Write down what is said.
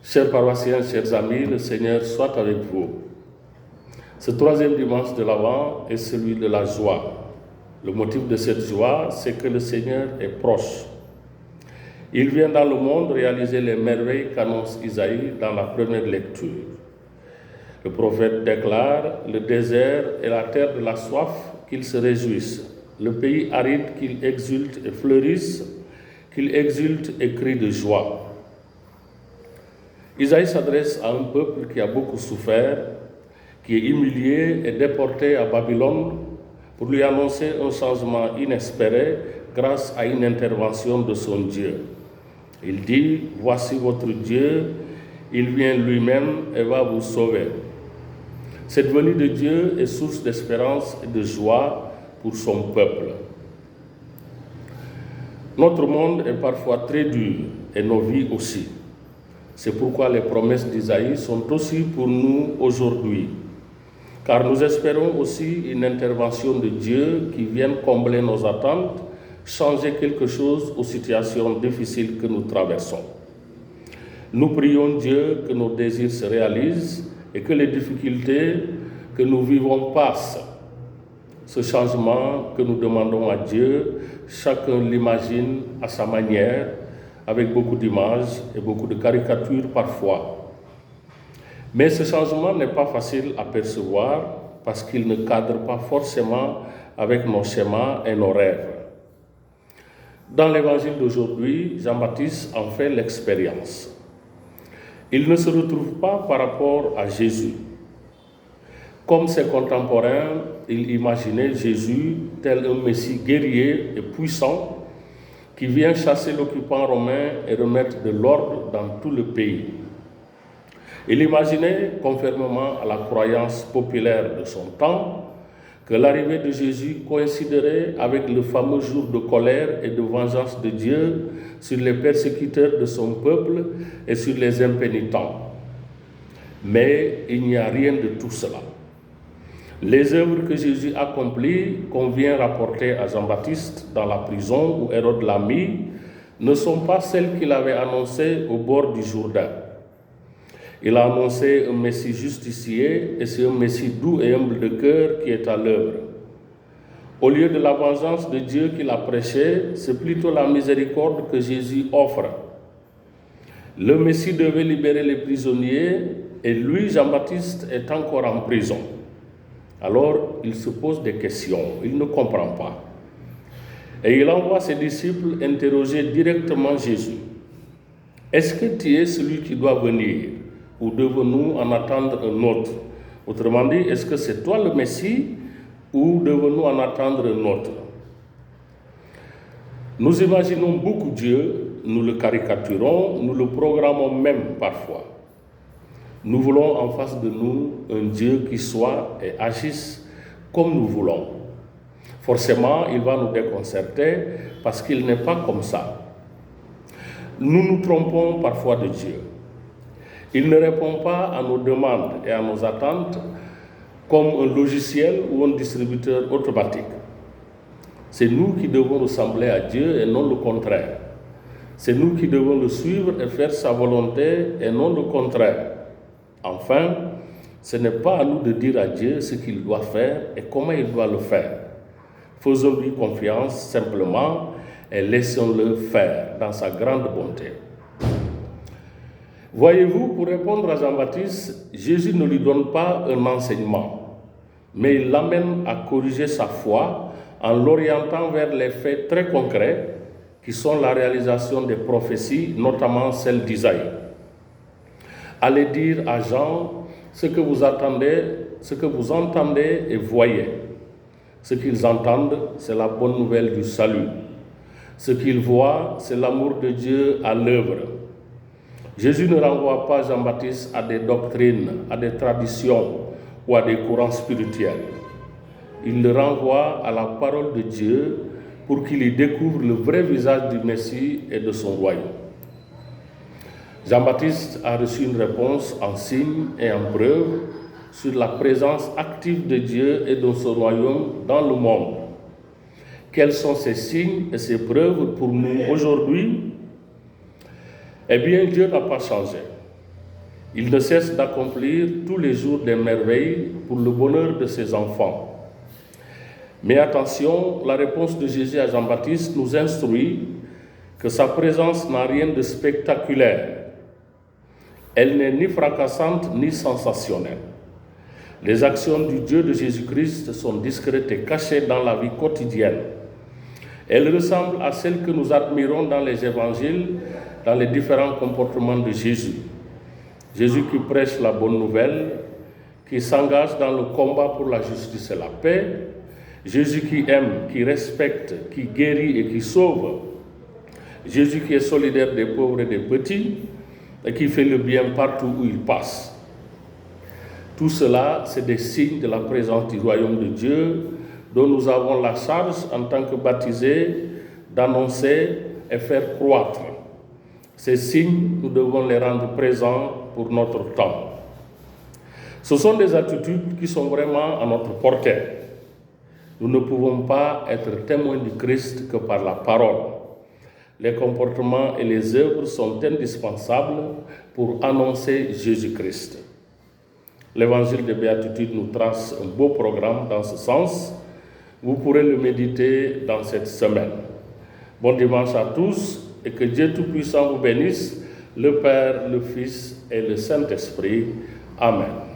Chers paroissiens, chers amis, le Seigneur soit avec vous. Ce troisième dimanche de l'Avent est celui de la joie. Le motif de cette joie, c'est que le Seigneur est proche. Il vient dans le monde réaliser les merveilles qu'annonce Isaïe dans la première lecture. Le prophète déclare le désert et la terre de la soif qu'ils se réjouissent, le pays aride qu'il exulte et fleurisse, qu'il exulte et crie de joie. Isaïe s'adresse à un peuple qui a beaucoup souffert, qui est humilié et déporté à Babylone pour lui annoncer un changement inespéré grâce à une intervention de son Dieu. Il dit, « Voici votre Dieu, il vient lui-même et va vous sauver. » Cette venue de Dieu est source d'espérance et de joie pour son peuple. Notre monde est parfois très dur et nos vies aussi. C'est pourquoi les promesses d'Isaïe sont aussi pour nous aujourd'hui, car nous espérons aussi une intervention de Dieu qui vienne combler nos attentes, changer quelque chose aux situations difficiles que nous traversons. Nous prions Dieu que nos désirs se réalisent et que les difficultés que nous vivons passent. Ce changement que nous demandons à Dieu, chacun l'imagine à sa manière, avec beaucoup d'images et beaucoup de caricatures parfois. Mais ce changement n'est pas facile à percevoir parce qu'il ne cadre pas forcément avec nos schémas et nos rêves. Dans l'évangile d'aujourd'hui, Jean-Baptiste en fait l'expérience. Il ne se retrouve pas par rapport à Jésus. Comme ses contemporains, il imaginait Jésus tel un Messie guerrier et puissant qui vient chasser l'occupant romain et remettre de l'ordre dans tout le pays. Il imaginait, conformément à la croyance populaire de son temps, que l'arrivée de Jésus coïnciderait avec le fameux jour de colère et de vengeance de Dieu sur les persécuteurs de son peuple et sur les impénitents. Mais il n'y a rien de tout cela. Les œuvres que Jésus accomplit, qu'on vient rapporter à Jean-Baptiste dans la prison où Hérode l'a mis, ne sont pas celles qu'il avait annoncées au bord du Jourdain. Il a annoncé un Messie justicier et c'est un Messie doux et humble de cœur qui est à l'œuvre. Au lieu de la vengeance de Dieu qu'il a prêchée, c'est plutôt la miséricorde que Jésus offre. Le Messie devait libérer les prisonniers et lui, Jean-Baptiste, est encore en prison. Alors, il se pose des questions, il ne comprend pas. Et il envoie ses disciples interroger directement Jésus. Est-ce que tu es celui qui doit venir ou devons-nous en attendre un autre? Autrement dit, est-ce que c'est toi le Messie ou devons-nous en attendre un autre? Nous imaginons beaucoup Dieu, nous le caricaturons, nous le programmons même parfois. Nous voulons en face de nous un Dieu qui soit et agisse comme nous voulons. Forcément, il va nous déconcerter parce qu'il n'est pas comme ça. Nous nous trompons parfois de Dieu. Il ne répond pas à nos demandes et à nos attentes comme un logiciel ou un distributeur automatique. C'est nous qui devons ressembler à Dieu et non le contraire. C'est nous qui devons le suivre et faire sa volonté et non le contraire. Enfin, ce n'est pas à nous de dire à Dieu ce qu'il doit faire et comment il doit le faire. Faisons-lui confiance simplement et laissons-le faire dans sa grande bonté. Voyez-vous, pour répondre à Jean-Baptiste, Jésus ne lui donne pas un enseignement, mais il l'amène à corriger sa foi en l'orientant vers les faits très concrets qui sont la réalisation des prophéties, notamment celle d'Isaïe. Allez dire à Jean ce que vous entendez et voyez. Ce qu'ils entendent, c'est la bonne nouvelle du salut. Ce qu'ils voient, c'est l'amour de Dieu à l'œuvre. Jésus ne renvoie pas Jean-Baptiste à des doctrines, à des traditions ou à des courants spirituels. Il le renvoie à la parole de Dieu pour qu'il y découvre le vrai visage du Messie et de son royaume. Jean-Baptiste a reçu une réponse en signe et en preuve sur la présence active de Dieu et de son royaume dans le monde. Quels sont ces signes et ces preuves pour nous aujourd'hui? Eh bien, Dieu n'a pas changé. Il ne cesse d'accomplir tous les jours des merveilles pour le bonheur de ses enfants. Mais attention, la réponse de Jésus à Jean-Baptiste nous instruit que sa présence n'a rien de spectaculaire. Elle n'est ni fracassante ni sensationnelle. Les actions du Dieu de Jésus-Christ sont discrètes et cachées dans la vie quotidienne. Elles ressemblent à celles que nous admirons dans les évangiles, dans les différents comportements de Jésus. Jésus qui prêche la bonne nouvelle, qui s'engage dans le combat pour la justice et la paix. Jésus qui aime, qui respecte, qui guérit et qui sauve. Jésus qui est solidaire des pauvres et des petits et qui fait le bien partout où il passe. Tout cela, c'est des signes de la présence du royaume de Dieu dont nous avons la charge en tant que baptisés d'annoncer et faire croître. Ces signes, nous devons les rendre présents pour notre temps. Ce sont des attitudes qui sont vraiment à notre portée. Nous ne pouvons pas être témoins du Christ que par la parole. Les comportements et les œuvres sont indispensables pour annoncer Jésus-Christ. L'évangile de Béatitude nous trace un beau programme dans ce sens. Vous pourrez le méditer dans cette semaine. Bon dimanche à tous et que Dieu Tout-Puissant vous bénisse, le Père, le Fils et le Saint-Esprit. Amen.